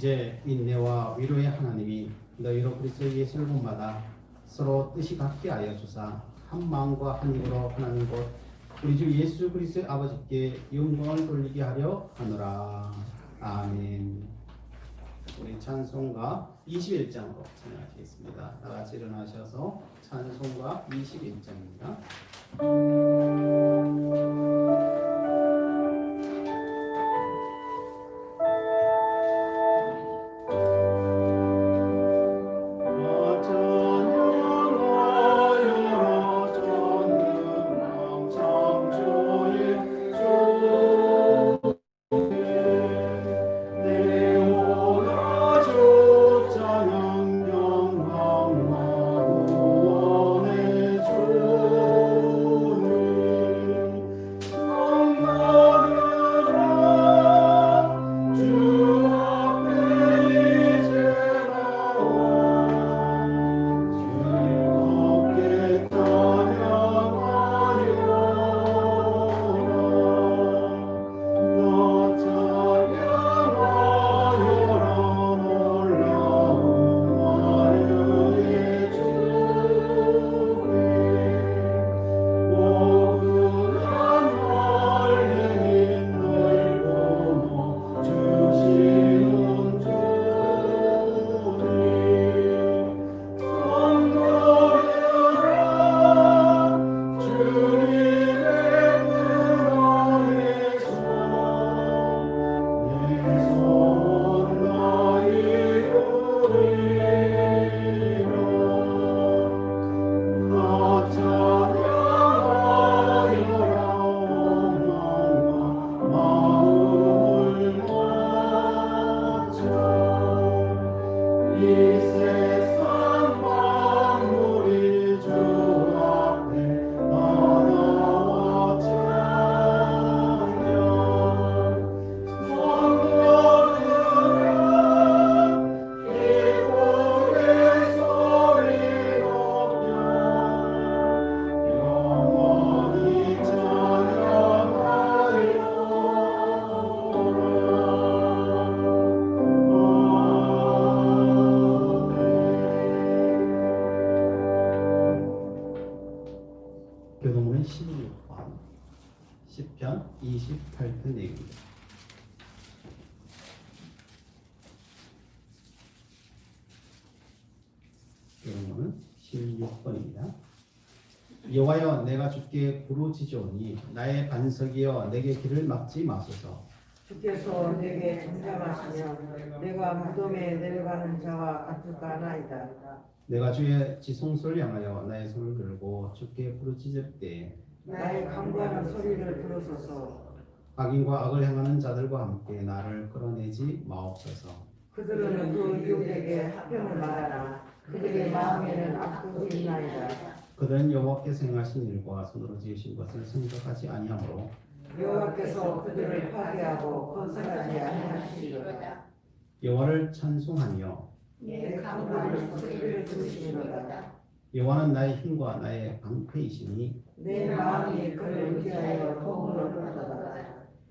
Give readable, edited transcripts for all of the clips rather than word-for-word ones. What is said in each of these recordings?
이제 인내와 위로의 하나님이 너희로 그리스도 예수를 본받아 서로 뜻이 같게 하여 주사 한 마음과 한 입으로 하나님 곧 우리 주 예수 그리스도의 아버지께 영광을 돌리게 하려 하노라. 아멘. 우리 찬송가 21장으로 찬양하시겠습니다. 다 같이 일어나셔서 찬송가 21장입니다. 교동문 16번 10편 28편 내용입니다. 교동문은 16번입니다. 여호와여 내가 주께 부르짖으오니 나의 반석이여 내게 길을 막지 마소서. 주께서 내게 잠잠하시며 내가 무덤에 내려가는 자와 같을까나이다. 내가 주의 지성소를 향하여 나의 손을 들고 주께 부르짖을 때에 나의 간구하는 소리를 들으소서. 악인과 악을 행하는 자들과 함께 나를 끌어내지 마옵소서. 그들은 그 이웃에게 화평을 말하나 그들의 마음에는 악독이 있나이다. 그들은 여호와께서 행하신 일과 손으로 지으신 것을 생각하지 아니하므로 여호와께서 그들을 파괴하고 건설하지 아니하시리로다. 여호와를 찬송하며 내 간구하는 소리를 들으시리로다. 여호와는 나의 힘과 나의 방패이시니 내 마음이 그를 의지하여 도움을 얻었도다.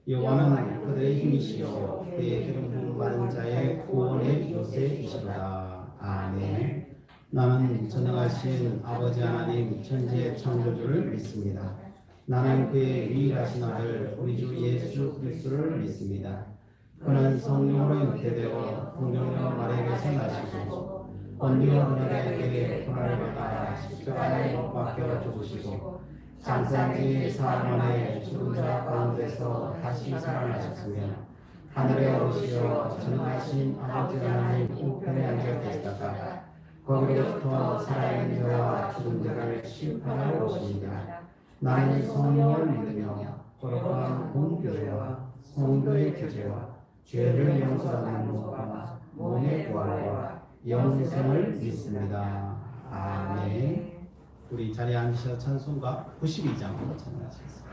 여호와는 그들의 힘이시요 그의 기름 부은 많은 자의 구원의 요새이시로다. 아멘. 나는 전능하신 아버지 하나님 천지의 창조주를 믿습니다. 나는 그의 유일하신 아들 우리 주 예수 그리스도를 믿습니다. 그는 성령으로 잉태되어 동정녀 마리아에게서 나시고 본디오 빌라도에게 고난을 받아 십자가에 못 박혀 죽으시고 장사한 지 사흘 만에 죽은 자 가운데서 다시 살아나셨으며 하늘에 오르시어 전능하신 아버지 하나님 우편에 앉아 계시다가 거기로부터 살아있는 자와 죽은 자를 심판하러 오십니다. 나는 성령을 믿으며 거룩한 공교회와 성도의 교제와 죄를 용서하는 것과 몸의 부활과 영생을 믿습니다. 아멘. 우리 자리에 앉으셔 찬송가 92장으로 찬양하시겠습니다.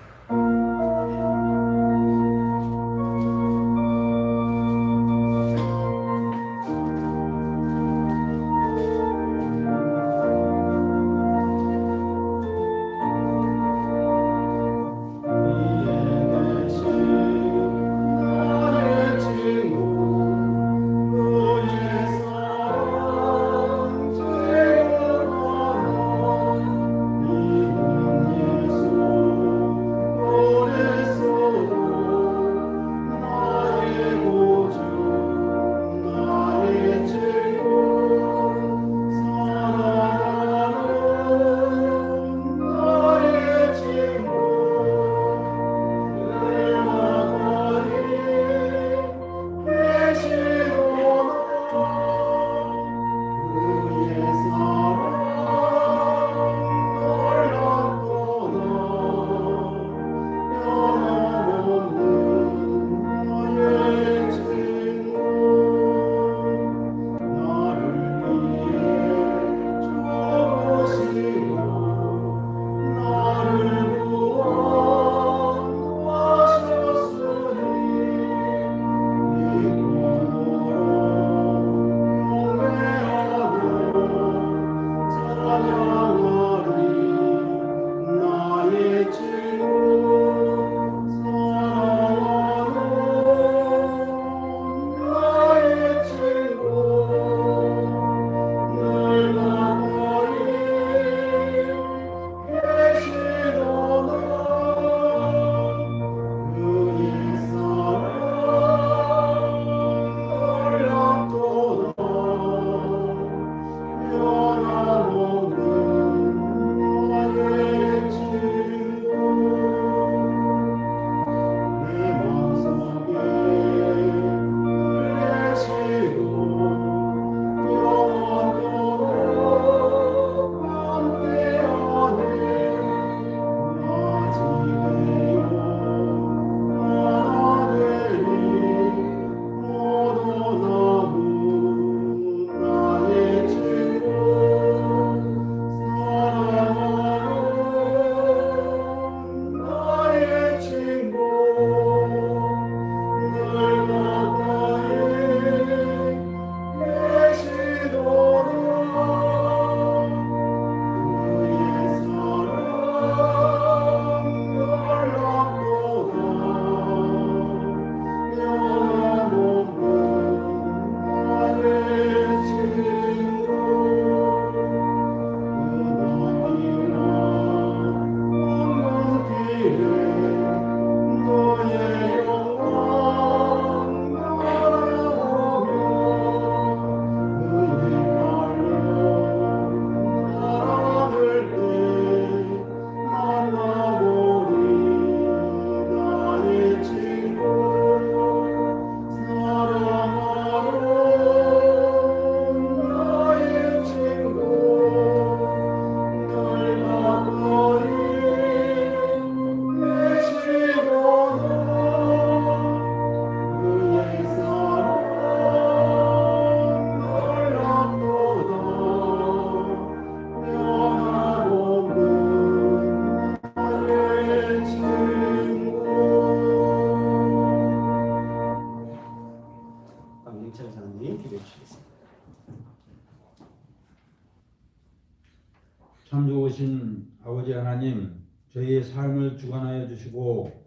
하나님, 저희의 삶을 주관하여 주시고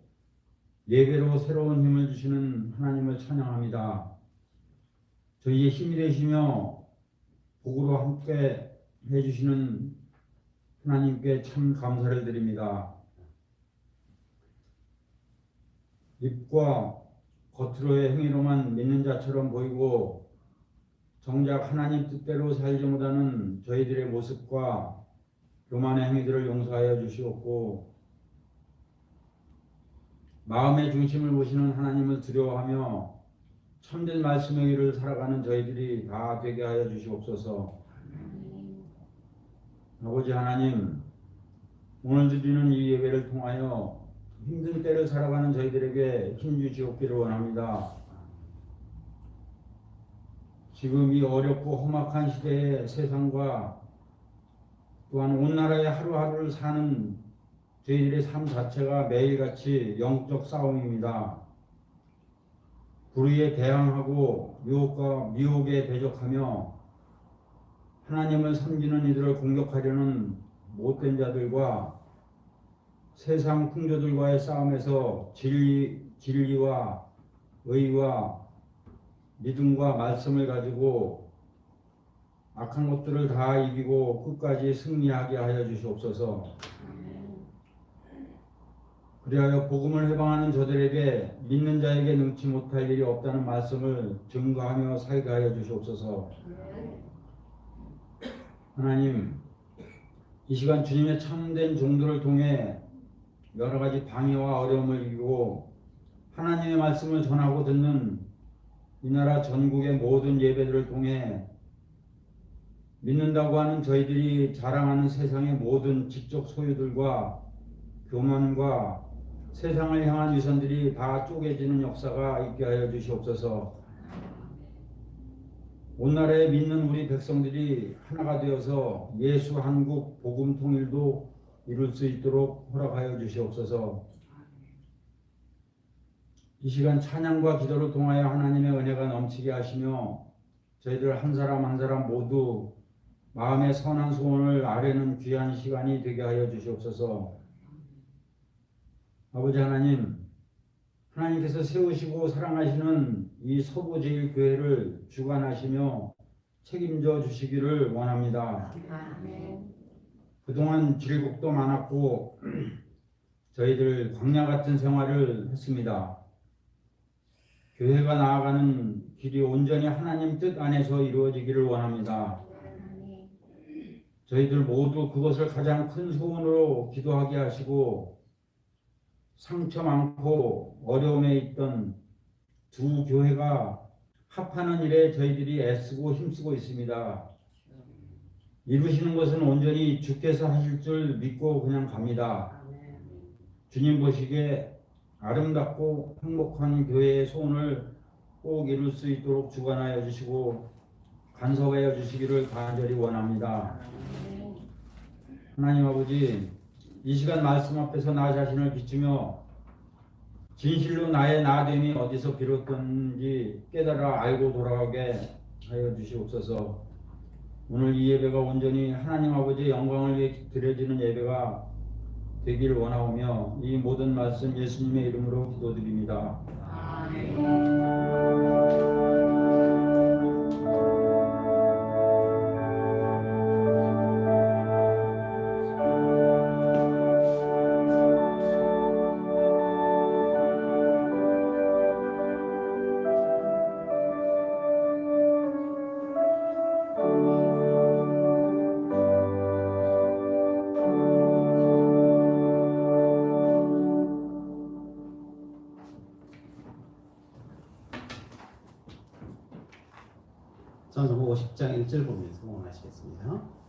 예배로 새로운 힘을 주시는 하나님을 찬양합니다. 저희의 힘이 되시며 복으로 함께 해주시는 하나님께 참 감사를 드립니다. 입과 겉으로의 행위로만 믿는 자처럼 보이고 정작 하나님 뜻대로 살지 못하는 저희들의 모습과 교만의 행위들을 용서하여 주시옵고 마음의 중심을 보시는 하나님을 두려워하며 참된 말씀의 길을 살아가는 저희들이 다 되게 하여 주시옵소서. 아버지 하나님, 오늘 드리는 이 예배를 통하여 힘든 때를 살아가는 저희들에게 힘 주시옵기를 원합니다. 지금 이 어렵고 험악한 시대의 세상과 또한 온 나라의 하루하루를 사는 저희들의 삶 자체가 매일같이 영적 싸움입니다. 불의에 대항하고 유혹과 미혹에 대적하며 하나님을 섬기는 이들을 공격하려는 못된 자들과 세상 풍조들과의 싸움에서 진리와 의와 믿음과 말씀을 가지고 악한 것들을 다 이기고 끝까지 승리하게 하여 주시옵소서. 그리하여 복음을 해방하는 저들에게 믿는 자에게 능치 못할 일이 없다는 말씀을 증거하며 살게 하여 주시옵소서. 하나님, 이 시간 주님의 참된 종들을 통해 여러 가지 방해와 어려움을 이기고 하나님의 말씀을 전하고 듣는 이 나라 전국의 모든 예배들을 통해 믿는다고 하는 저희들이 자랑하는 세상의 모든 지적 소유들과 교만과 세상을 향한 위선들이 다 쪼개지는 역사가 있게 하여 주시옵소서. 온 나라에 믿는 우리 백성들이 하나가 되어서 예수 한국 복음 통일도 이룰 수 있도록 허락하여 주시옵소서. 이 시간 찬양과 기도를 통하여 하나님의 은혜가 넘치게 하시며 저희들 한 사람 한 사람 모두 마음의 선한 소원을 아뢰는 귀한 시간이 되게 하여 주시옵소서. 아버지 하나님, 하나님께서 세우시고 사랑하시는 이 서부제일교회를 주관하시며 책임져 주시기를 원합니다. 그동안 질곡도 많았고 저희들 광야 같은 생활을 했습니다. 교회가 나아가는 길이 온전히 하나님 뜻 안에서 이루어지기를 원합니다. 저희들 모두 그것을 가장 큰 소원으로 기도하게 하시고 상처 많고 어려움에 있던 두 교회가 합하는 일에 저희들이 애쓰고 힘쓰고 있습니다. 이루시는 것은 온전히 주께서 하실 줄 믿고 그냥 갑니다. 주님 보시기에 아름답고 행복한 교회의 소원을 꼭 이룰 수 있도록 주관하여 주시고 간섭하여 주시기를 간절히 원합니다. 하나님 아버지, 이 시간 말씀 앞에서 나 자신을 비추며 진실로 나의 나됨이 어디서 비롯된지 깨달아 알고 돌아가게 하여 주시옵소서. 오늘 이 예배가 온전히 하나님 아버지의 영광을 위해 드려지는 예배가 되기를 원하오며 이 모든 말씀 예수님의 이름으로 기도드립니다. 전서부 50장 1절 보면서 응원하시겠습니다.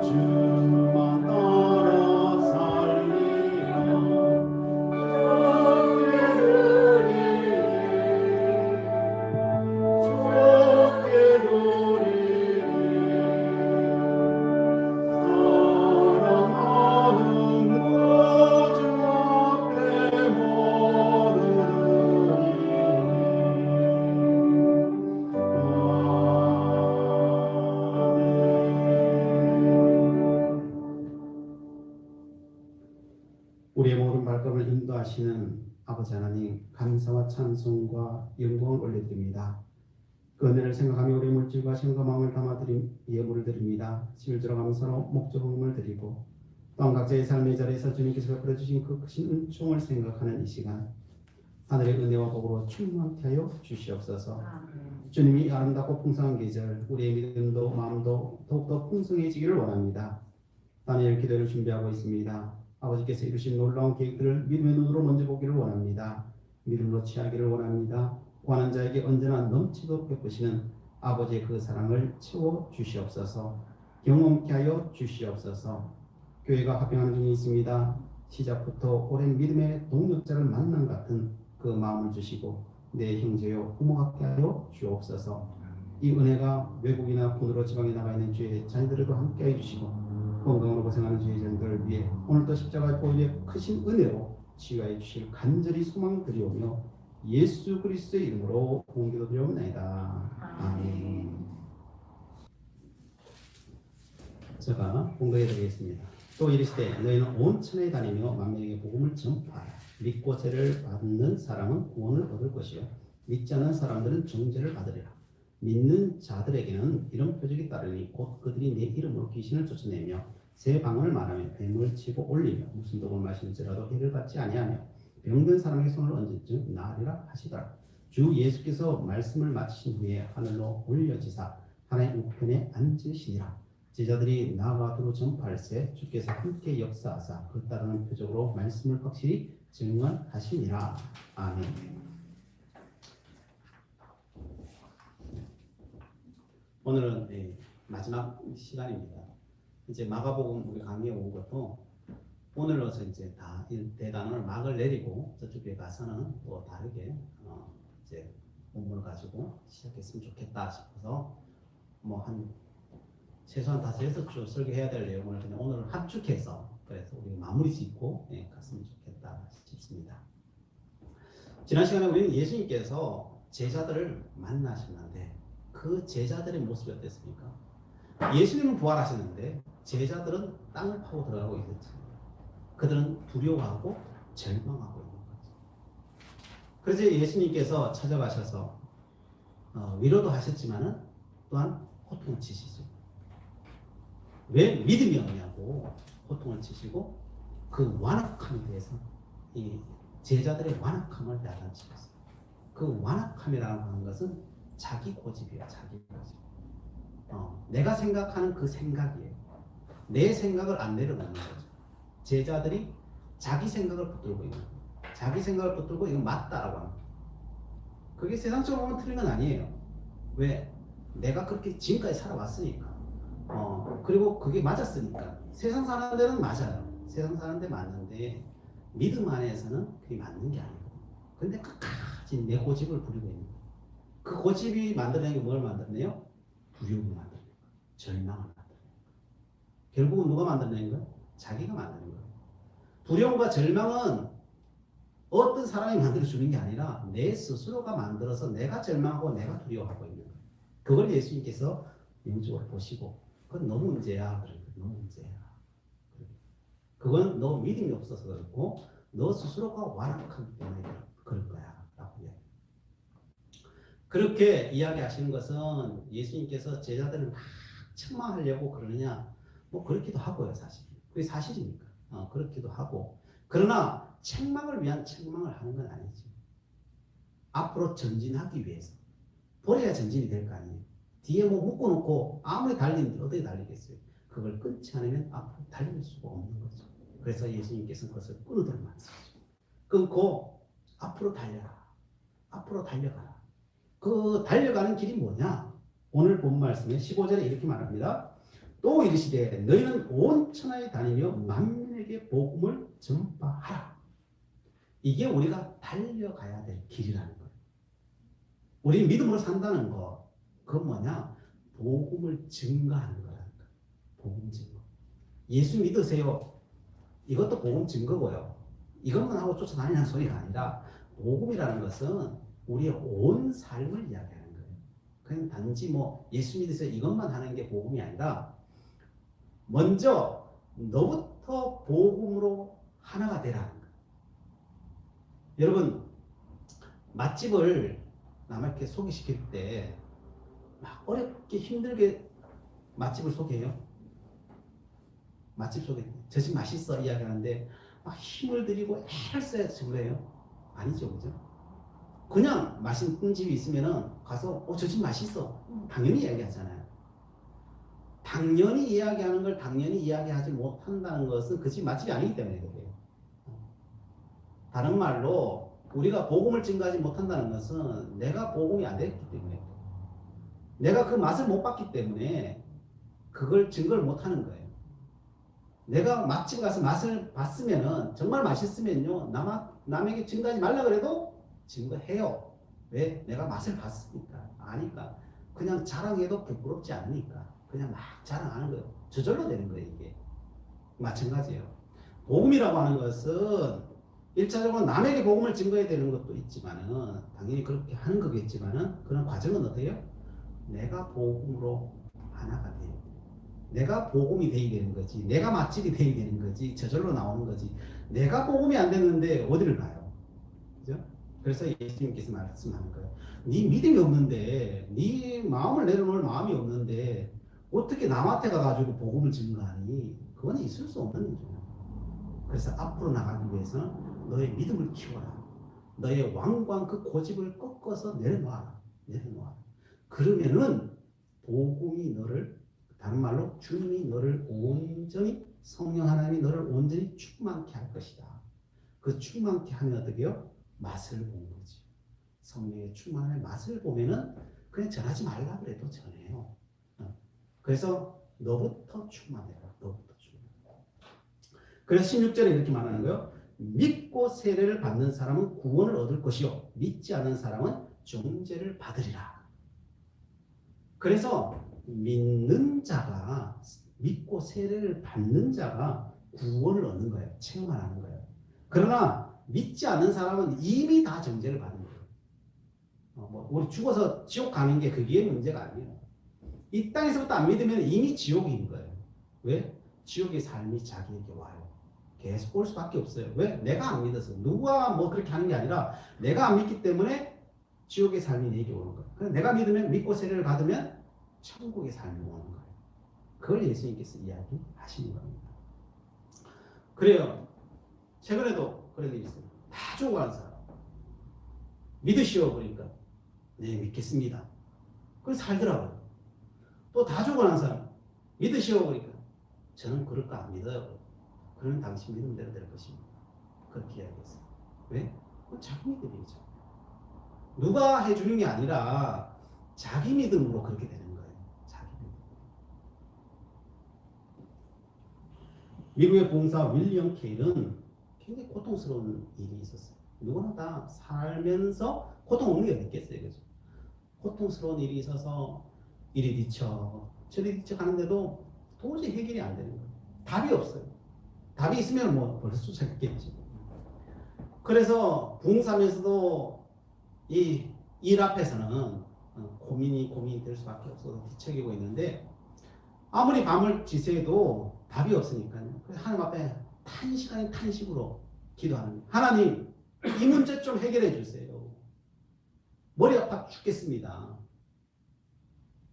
주만 따라 살리라. 말씀을 인도하시는 아버지 하나님, 감사와 찬송과 영광을 올려드립니다. 그 은혜를 생각하며 우리 물질과 생과 마음을 담아드린 예물을 드립니다. 실주로 감사로 목적음을 드리고 또한 각자의 삶의 자리에서 주님께서 베풀어 주신 그 크신 은총을 생각하는 이 시간, 하늘의 은혜와 복으로 충만케 하여 주시옵소서. 주님이 아름답고 풍성한 계절, 우리의 믿음도 마음도 더욱더 풍성해지기를 원합니다. 다니엘 기도를 준비하고 있습니다. 아버지께서 이루신 놀라운 계획들을 믿음의 눈으로 먼저 보기를 원합니다. 믿음으로 취하기를 원합니다. 구하는 자에게 언제나 넘치도록 베푸시는 아버지의 그 사랑을 채워 주시옵소서. 경험케 하여 주시옵소서. 교회가 합병하는 중에 있습니다. 시작부터 오랜 믿음의 동력자를 만난 같은 그 마음을 주시고 내 형제요 부모 같게 하여 주옵소서. 이 은혜가 외국이나 군으로 지방에 나가 있는 주의 자녀들에도 함께 해주시고 건강으로 고생하는 주의 자녀들을 위해 오늘도 십자가의 보혈의 크신 은혜로 치유하여 주실 간절히 소망드리오며 예수 그리스도의 이름으로 공기도 드려옵나이다. 아멘. 제가 공부해 드리겠습니다. 또 이르시되 너희는 온 천하에 다니며 만민에게 복음을 전파하라. 믿고 세를 받는 사람은 구원을 얻을 것이요 믿지 않는 사람들은 정죄를 받으리라. 믿는 자들에게는 이런 표적이 따르니 곧 그들이 내 이름으로 귀신을 쫓아내며 새 방언을 말하며 뱀을 치고 올리며 무슨 독을 마실지라도 해를 받지 아니하며 병든 사람에게 손을 얹은 즉 나으리라 하시더라. 주 예수께서 말씀을 마치신 후에 하늘로 올려지사 하나님 우편에 앉으시니라. 제자들이 나아가 두루 전파할세 주께서 함께 역사하사 그 따르는 표적으로 말씀을 확실히 증언하시니라. 아멘. 오늘은 마지막 시간입니다. 이제 마가복음 우리 강의에 온 것도 오늘로서 이제 다 대단원을 막을 내리고 저쪽에 가서는 또 다르게 이제 본문을 가지고 시작했으면 좋겠다 싶어서 한 최소한 5-6주 설교해야 될 내용을 그냥 오늘 합축해서 그래서 우리 마무리 짓고 갔으면 좋겠다 싶습니다. 지난 시간에 우리는 예수님께서 제자들을 만나셨는데 그 제자들의 모습이 어땠습니까? 예수님은 부활하셨는데 제자들은 땅을 파고 들어가고 있었죠. 그들은 두려워하고 절망하고 있는 거죠. 그래서 예수님께서 찾아가셔서 위로도 하셨지만은 또한 호통을 치시죠. 왜 믿음이 없냐고 호통을 치시고 그 완악함에 대해서 이 제자들의 완악함을 야단치셨어요. 그 완악함이라고 하는 것은 자기 고집이에요. 자기 고집. 내가 생각하는 그 생각이에요. 내 생각을 안 내려놓는 거죠. 제자들이 자기 생각을 붙들고 있는 거예요. 자기 생각을 붙들고 이건 맞다라고 합니다. 그게 세상적으로 보면 틀린 건 아니에요. 왜? 내가 그렇게 지금까지 살아왔으니까. 그리고 그게 맞았으니까. 세상 사는 데는 맞아요. 세상 사는 데 맞는데 믿음 안에서는 그게 맞는 게 아니고. 근데 끝까지 내 고집을 부리고 있는 거예요. 그 고집이 만들어낸 게 뭘 만들어내요? 두려움을 만들어낸 거예요. 절망을 만들어낸 거예요. 결국은 누가 만들어낸 거예요? 자기가 만드는 거예요. 두려움과 절망은 어떤 사람이 만들어주는 게 아니라 내 스스로가 만들어서 내가 절망하고 내가 두려워하고 있는 거예요. 그걸 예수님께서 영적으로 보시고 그건 너 문제야. 너 문제야. 그건 너 믿음이 없어서 그렇고 너 스스로가 완악하기 때문에 그럴 거야. 라고 이야기해요. 그렇게 이야기하시는 것은 예수님께서 제자들을 막 책망하려고 그러느냐? 뭐 그렇기도 하고요. 사실. 그게 사실이니까. 그렇기도 하고. 그러나 책망을 위한 책망을 하는 건 아니지. 앞으로 전진하기 위해서. 버려야 전진이 될 거 아니에요. 뒤에 뭐 묶어놓고 아무리 달리는데 어떻게 달리겠어요? 그걸 끊지 않으면 앞으로 달릴 수가 없는 거죠. 그래서 예수님께서는 그것을 끊어들 말씀이죠. 끊고 앞으로 달려라. 앞으로 달려가라. 그 달려가는 길이 뭐냐? 오늘 본 말씀에 15절에 이렇게 말합니다. 또 이르시되 너희는 온 천하에 다니며 만민에게 복음을 전파하라. 이게 우리가 달려가야 될 길이라는 거예요. 우리 믿음으로 산다는 거, 그건 뭐냐? 복음을 증거하는 거라는 거예요. 복음 증거. 예수 믿으세요. 이것도 복음 증거고요. 이것만 하고 쫓아다니는 소리가 아니라 복음이라는 것은 우리의 온 삶을 이야기하는 거예요. 그냥 단지 예수 믿으세요 이것만 하는 게 복음이 아니라 먼저 너부터 복음으로 하나가 되라는 거예요. 여러분 맛집을 남에게 소개시킬 때 막 어렵게 힘들게 맛집을 소개해요. 맛집 소개. 저 집 맛있어 이야기하는데 막 힘을 들이고 애를 써야지 그래요. 아니죠, 그죠? 그냥 맛있는 집이 있으면은 가서 저 집 맛있어. 당연히 이야기하잖아요. 당연히 이야기하는 걸 당연히 이야기하지 못한다는 것은 그 집 맛집이 아니기 때문에 그래요. 다른 말로 우리가 복음을 증거하지 못한다는 것은 내가 복음이 안 됐기 때문에 내가 그 맛을 못 봤기 때문에 그걸 증거를 못하는 거예요. 내가 맛집 가서 맛을 봤으면은 정말 맛있으면요 남에게 증거하지 말라 그래도 증거해요. 왜? 내가 맛을 봤으니까 아니까 그냥 자랑해도 부끄럽지 않으니까 그냥 막 자랑하는 거예요. 저절로 되는 거예요. 이게 마찬가지예요. 복음이라고 하는 것은 1차적으로 남에게 복음을 증거해야 되는 것도 있지만은 당연히 그렇게 하는 거겠지만은 그런 과정은 어때요? 내가 복음으로 하나가 돼요. 내가 복음이 되게 되는 거지. 내가 맛집이 되게 되는 거지. 저절로 나오는 거지. 내가 복음이 안 됐는데 어디를 가요? 그죠? 그래서 예수님께서 말씀하는 거예요. 네 믿음이 없는데, 네 마음을 내려놓을 마음이 없는데 어떻게 남한테 가가지고 복음을 증거하니? 그건 있을 수 없는 일이죠. 그래서 앞으로 나가기 위해서는 너의 믿음을 키워라. 너의 왕관 그 고집을 꺾어서 내려놓아라. 내려놓아라. 그러면은 복음이 너를 다른 말로 주님이 너를 온전히 성령 하나님이 너를 온전히 충만케 할 것이다. 그 충만케 하면 어떻게 해요? 맛을 보는 거지. 성령의 충만의 맛을 보면은 그냥 전하지 말라 그래도 전해요. 그래서 너부터 충만해라. 너부터 충만해라. 그래서 16절에 이렇게 말하는 거예요. 믿고 세례를 받는 사람은 구원을 얻을 것이요 믿지 않는 사람은 정죄를 받으리라. 그래서 믿는 자가 믿고 세례를 받는 자가 구원을 얻는 거예요. 체험을 하는 거예요. 그러나 믿지 않는 사람은 이미 다 정죄를 받는 거예요. 우리 죽어서 지옥 가는 게 그게 문제가 아니에요. 이 땅에서부터 안 믿으면 이미 지옥인 거예요. 왜? 지옥의 삶이 자기에게 와요. 계속 올 수밖에 없어요. 왜? 내가 안 믿어서. 누가 뭐 그렇게 하는 게 아니라 내가 안 믿기 때문에 지옥의 삶이 내게 오는 거예요. 그래서 내가 믿으면 믿고 세례를 받으면 천국의 삶이 오는 거예요. 그걸 예수님께서 이야기하시는 겁니다. 그래요. 최근에도 그런 일이 있어요. 다 죽어가는 사람. 믿으시오 그러니까 네 믿겠습니다. 그걸 살더라고요. 또 다 죽어가는 사람. 믿으시오 그러니까 저는 그럴 거 안 믿어요. 그러면 당신 믿음대로 될 것입니다. 그렇게 이야기했어요. 왜? 그건 자기 믿음이죠. 누가 해주는 게 아니라 자기 믿음으로 그렇게 되는 거예요. 자기 믿음. 미국의 봉사 윌리엄 케이는 굉장히 고통스러운 일이 있었어요. 누구나 다 살면서 고통 없는 게 어딨겠어요. 그죠? 고통스러운 일이 있어서 이리 뒤쳐 저리 뒤쳐 가는데도 도저히 해결이 안 되는 거예요. 답이 없어요. 답이 있으면 뭐 벌써 쫓아갔겠지. 그래서 봉사하면서도 이 일 앞에서는 고민이 될 수밖에 없어서 뒤척이고 있는데 아무리 밤을 지새도 답이 없으니까요. 그래서 하나님 앞에 탄식 아닌 탄식으로 기도하는 거예요. 하나님 이 문제 좀 해결해 주세요. 머리 아파 죽겠습니다.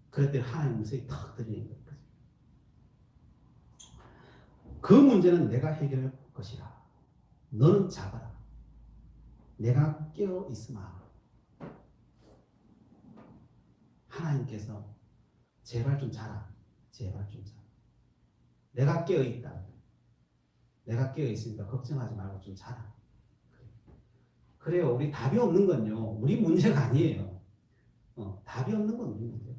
그랬더니 하나님 음성이 탁 들리는 거예요. 그 문제는 내가 해결할 것이라. 너는 잡아라. 내가 깨어 있으마. 하나님께서 제발 좀 자라. 제발 좀 자라. 내가 깨어 있다. 내가 깨어 있으니까 걱정하지 말고 좀 자라. 그래요. 우리 답이 없는 건요. 우리 문제가 아니에요. 답이 없는 건 우리 문제예요.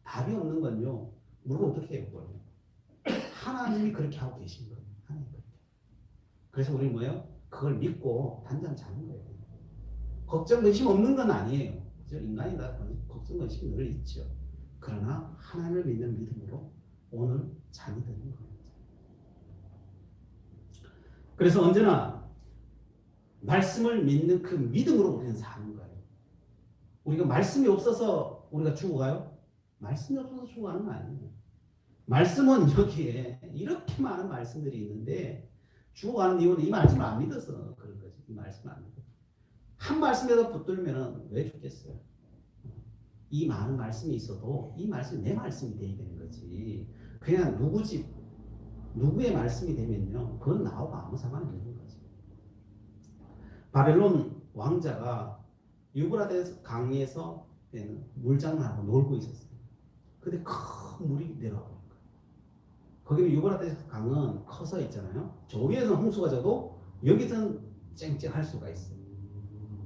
답이 없는 건요. 우리가 어떻게 해요? 그걸? 하나님이 그렇게 하고 계신 거예요. 하나님 그렇게. 그래서 우리 뭐예요? 그걸 믿고 단장 자는 거예요. 걱정 근심 없는 건 아니에요. 그죠? 인간이 다 걱정 근심이 늘 있죠. 그러나 하나님을 믿는 믿음으로 오늘 잠이 드는 거예요. 그래서 언제나 말씀을 믿는 그 믿음으로 우리는 사는 거예요. 우리가 말씀이 없어서 우리가 죽어가요? 말씀이 없어서 죽어가는 거 아니에요. 말씀은 여기에 이렇게 많은 말씀들이 있는데 죽어가는 이유는 이 말씀을 안 믿어서 그런 거지. 이 말씀 안 되고 한 말씀에도 붙들면은 왜 죽겠어요? 이 많은 말씀이 있어도 이 말씀이 내 말씀이 돼야 되는 거지. 그냥 누구의 말씀이 되면요, 그건 나하고 아무 상관이 없는 거지. 바벨론 왕자가 유브라데스 강에서 물장난하고 놀고 있었어요. 근데 큰 물이 내려오는 거예요. 거기는 유브라데스 강은 커서 있잖아요. 저 위에서는 홍수가 져도 여기서는 쨍쨍할 수가 있어요.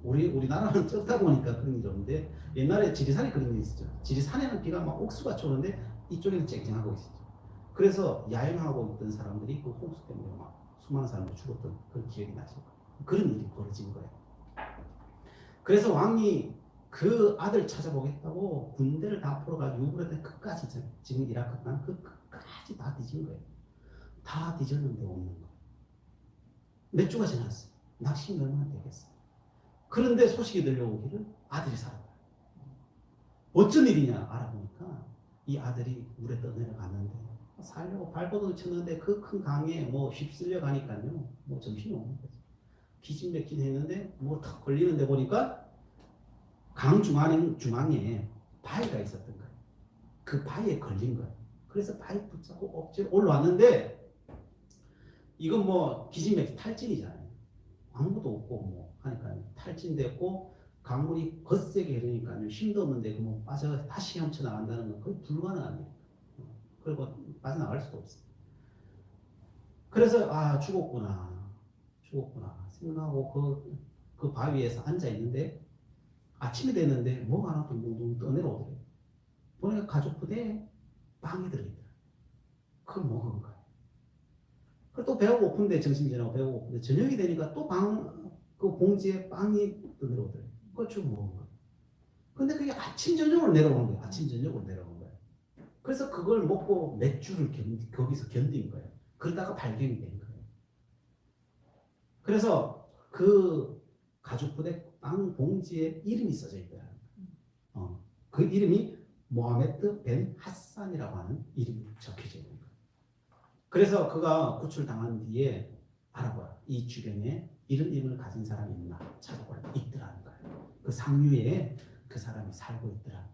우리나라는 좁다 보니까 그런 일이 없는데 옛날에 지리산에 그런 일이 있었죠. 지리산에는 비가 막 옥수같이 오는데 이쪽에는 쨍쨍하고 있었죠. 그래서 야영하고 있던 사람들이 그 홍수 때문에 막 수많은 사람들이 죽었던 그런 기억이 나죠. 그런 일이 벌어진 거예요. 그래서 왕이 그 아들 찾아보겠다고 군대를 다 풀어가지고 유브라데스 끝까지, 지금 이라크 땅 그 끝까지 다 뒤진 거예요. 다 뒤졌는데 없는 거예요. 몇 주가 지났어요. 낚시 얼마나 되겠어요. 그런데 소식이 들려오기를 아들이 살았다. 어쩐 일이냐 알아보니까 이 아들이 물에 떠내려갔는데 살려고 발버둥 쳤는데 그 큰 강에 뭐 휩쓸려 가니까요, 뭐 정신이 없는 거죠. 기진맥진 했는데 뭐 턱 걸리는데 보니까 강 중앙에 바위가 있었던 거예요. 그 바위에 걸린 거예요. 그래서 바위 붙잡고 억지로 올라왔는데 이건 뭐 기진맥진 탈진이잖아요. 아무것도 없고 뭐 하니까 탈진됐고 강물이 거세게 흐르니까요, 힘도 없는데 뭐 빠져 다시 헤엄쳐 나간다는 건 거의 불가능한 일이에요. 그리고 빠져나갈 수도 없어요. 그래서 아 죽었구나 생각하고 그 바위에서 앉아 있는데 아침이 됐는데 뭐가 하나 둥둥둥 떠내려오더래요. 보니까 가족 부대에 빵이 들어있더라. 그걸 먹은 거예요. 그리고 또 배가 고픈데, 점심지나고 배가 고픈데 저녁이 되니까 또 그 봉지에 빵이 떠내려오더래요. 그걸 쭉 먹은 거예요. 근데 그게 아침 저녁으로 내려오는 거예요. 아침 저녁으로 내려오는 거예요. 그래서 그걸 먹고 몇 주를 거기서 견딘 거예요. 그러다가 발견이 된 거예요. 그래서 그 가죽 부대 빵 봉지에 이름이 써져 있더라고요. 그 이름이 모하메드 벤 하산이라고 하는 이름이 적혀져 있는 거예요. 그래서 그가 구출당한 뒤에 알아보라. 이 주변에 이런 이름을 가진 사람이 있나 찾아보라. 있더라는 거예요. 그 상류에 그 사람이 살고 있더라.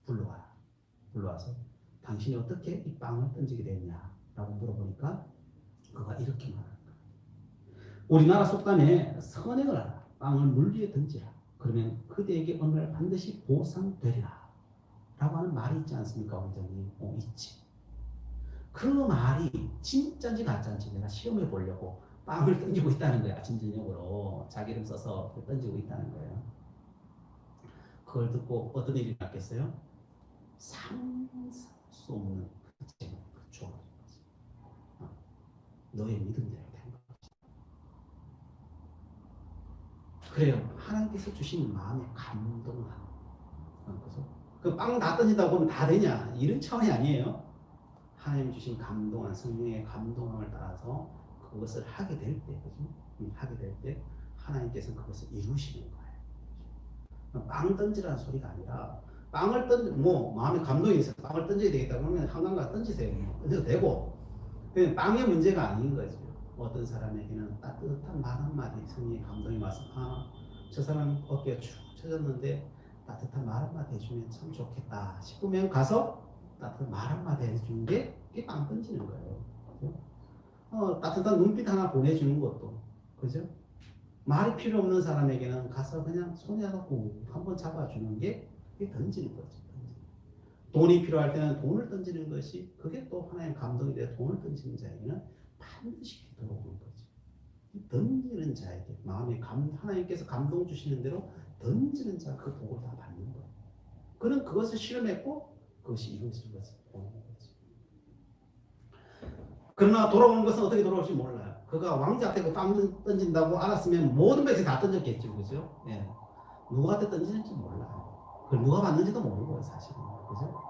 불러와라. 불러와서 당신이 어떻게 이 빵을 던지게 됐냐라고 물어보니까 그가 이렇게 말하는 거예요. 우리나라 속담에 선행을 하라. 빵을 물 위에 던지라. 그러면 그대에게 어느 날 반드시 보상되리라. 라고 하는 말이 있지 않습니까, 원장님? 있지. 그 말이 진짜인지 가짜인지 내가 시험해 보려고 빵을 던지고 있다는 거야. 아침 저녁으로 자기 이름 써서 던지고 있다는 거예요. 그걸 듣고 어떤 일이 났겠어요? 상상할 수 없는 그 조언을 너의 믿음대로 된 거지. 그래요. 하나님께서 주신 마음의 감동을 하는 거죠. 그 빵 다 던진다고 하면 다 되냐? 이런 차원이 아니에요. 하나님 주신 감동한 성령의 감동함을 따라서 그것을 하게 될 때, 그죠? 하게 될 때 하나님께서는 그것을 이루시는 거예요. 빵 던지라는 소리가 아니라 빵을 마음에 감동이 있어요. 빵을 던져야 되겠다 그러면 한강 가서 던지세요. 던져도 되고, 그냥 빵의 문제가 아닌 거죠. 어떤 사람에게는 따뜻한 말 한마디, 성령의 감동이 와서 저 사람 어깨가 축 처졌는데 따뜻한 말 한마디 해주면 참 좋겠다 싶으면 가서 따뜻한 말 한마디 해주는 게 그게 빵 던지는 거예요. 그죠? 따뜻한 눈빛 하나 보내주는 것도, 그죠? 말이 필요 없는 사람에게는 가서 그냥 손에 갖고 한번 잡아주는 게 그게 던지는 거죠. 돈이 필요할 때는 돈을 던지는 것이 그게 또 하나의 감동이 되어 돈을 던지는 자에게는 반드시 들어오는 거죠. 던지는 자에게 마음에 하나님께서 감동 주시는 대로 던지는 자 그 복을 다 받는 거예요. 그는 그것을 실험했고 그것이 이루어진 것을 보는 거죠. 그러나 돌아오는 것은 어떻게 돌아올지 몰라요. 그가 왕자한테 빵 던진다고 알았으면 모든 것이 다 던졌겠죠, 그죠? 예. 누구한테 던지는지 몰라요. 그걸 누가 받는지도 모르고 사실은, 그죠?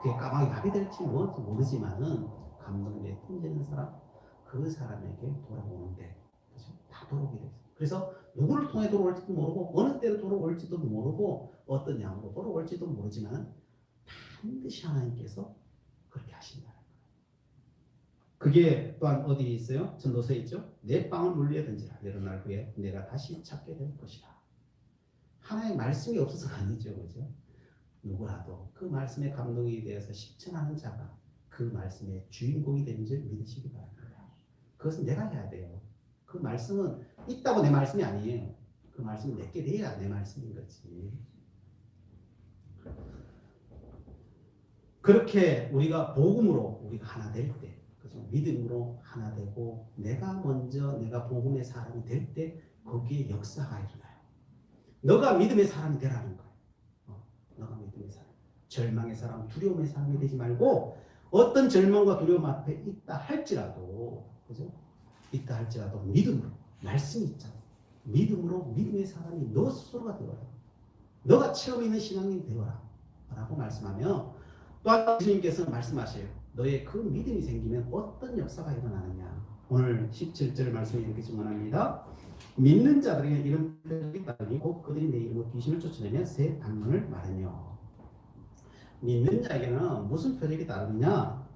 그게 까마귀 밥이 될지 뭔지 모르지만은 감동에 던지는 사람, 그 사람에게 돌아오는데, 그죠? 다 돌아오게 되죠. 그래서 누구를 통해 돌아올지도 모르고 어느 때로 돌아올지도 모르고 어떤 양으로 돌아올지도 모르지만 반드시 하나님께서 그렇게 하신다. 그게 또한 어디 있어요? 전도서에 있죠. 내 빵을 물리에 던지라. 여러 날 후에 내가 다시 찾게 될 것이라. 하나의 말씀이 없어서가 아니죠. 그죠? 누구라도 그 말씀에 감동이 되어서 실천하는 자가 그 말씀의 주인공이 되는 줄 믿으시기 바랍니다. 그것은 내가 해야 돼요. 그 말씀은 있다고 내 말씀이 아니에요. 그 말씀은 내게 돼야 내 말씀인 거지. 그렇게 우리가 복음으로 우리가 하나 될 때, 그죠? 믿음으로 하나 되고 내가 먼저 내가 복음의 사람이 될 때 거기에 역사가 일어나요. 너가 믿음의 사람이 되라는 거예요. 너가 믿음의 사람. 절망의 사람, 두려움의 사람이 되지 말고 어떤 절망과 두려움 앞에 있다 할지라도, 그죠? 있다 할지라도 믿음으로, 말씀이 있잖아. 믿음으로 믿음의 사람이 너 스스로가 되어라. 너가 체험 있는 신앙인이 되어라. 라고 말씀하며 또한 예수님께서는 말씀하셔요. 너의 그 믿음이 생기면 어떤 역사가 일어나느냐. 오늘 17절 말씀에 이렇게 증언합니다. 믿는 자들에게 이런 표적이 따르니 곧 그들이 내 이름으로 귀신을 쫓아내며 새 방언을 말하며. 믿는 자에게는 무슨 표적이 따르느냐?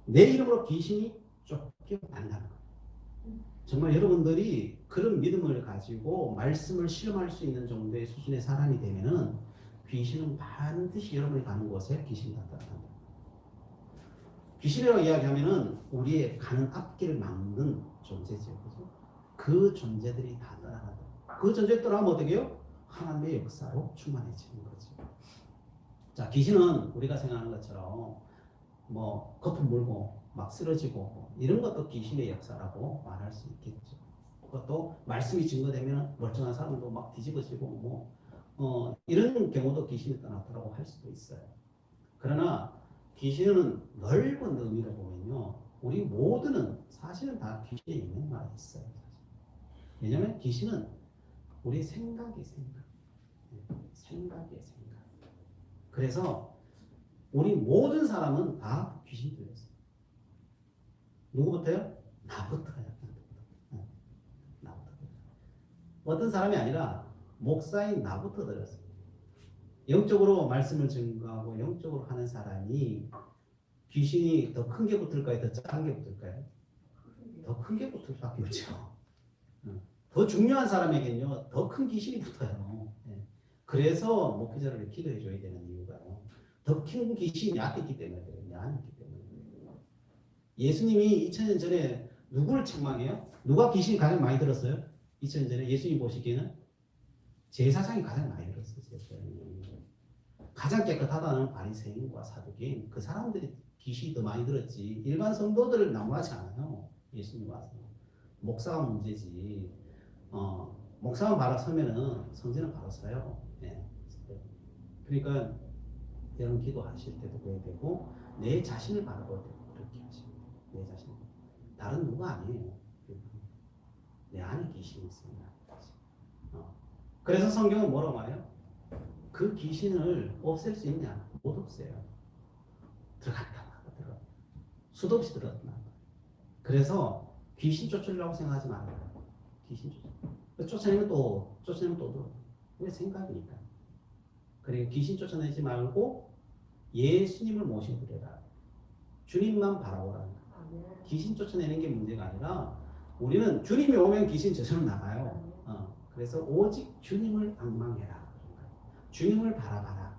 내 이름으로 귀신이 쫓겨난다는 거예요. 정말 여러분들이 그런 믿음을 가지고 말씀을 실험할 수 있는 정도의 수준의 사람이 되면은 귀신은 반드시 여러분이 가는 곳에 귀신이 나타난다. 귀신이라고 이야기하면은 우리의 가는 앞길을 막는 존재죠. 그죠? 그 존재들이 다 떠나간다. 그 존재 떠나면 어떻게 해요? 하나님의 역사로 충만해지는 거죠. 자, 귀신은 우리가 생각하는 것처럼 뭐 거품 물고 막 쓰러지고 이런 것도 귀신의 역사라고 말할 수 있겠죠. 그것도 말씀이 증거되면 멀쩡한 사람도 막 뒤집어지고 이런 경우도 귀신이 떠났다고 할 수도 있어요. 그러나 귀신은 넓은 의미로 보면요, 우리 모두는 사실은 다 귀신에 있는 말이 있어요. 왜냐하면 귀신은 우리 생각의 생각. 그래서 우리 모든 사람은 다 귀신이 들렸어요. 누구부터요? 나부터요. 나부터. 어떤 사람이 아니라 목사인 나부터 들었어요. 영적으로 말씀을 증거하고 영적으로 하는 사람이 귀신이 더 큰 게 붙을까요? 더 작은 게 붙을까요? 더 큰 게 붙을 수밖에 없죠. 더 중요한 사람에게는요, 더 큰 귀신이 붙어요. 그래서 목회자를 기도해 줘야 되는 이유가요. 더 큰 귀신이 앞에 있기 때문에 그래요. 내 안에 있기 때문에. 예수님이 2000년 전에 누구를 책망해요? 누가 귀신이 가장 많이 들었어요? 2000년 전에 예수님 보시기에는 제사장이 가장 많이 들었어요. 가장 깨끗하다는 바리새인과 사두개인, 그 사람들이 귀신이 더 많이 들었지 일반 성도들을 나무하지 않아요. 예수님 와서 목사가 문제지. 목사만 바로 서면은 성전은 바로 서요. 네. 그러니까 여러분 기도하실 때도 그래야 되고 내 자신을 바라볼 때도 그렇게 하시면 돼요. 내 자신. 다른 누가 아니에요. 내 안에 귀신이 있습니다. 그래서 성경은 뭐라고 말해요? 그 귀신을 없앨 수 있냐? 못 없애요. 들어갔다 들어갔다. 수도 없이 들어갔다. 그래서 귀신 쫓으려고 생각하지 말아요. 귀신 쫓아내면 또 들어. 왜 생각이니까. 그러니까 귀신 쫓아내지 말고 예수님을 모시고 그래라. 주님만 바라보라. 귀신 쫓아내는 게 문제가 아니라 우리는 주님이 오면 귀신 저절로 나가요. 그래서 오직 주님을 방망해라. 주님을 바라봐라.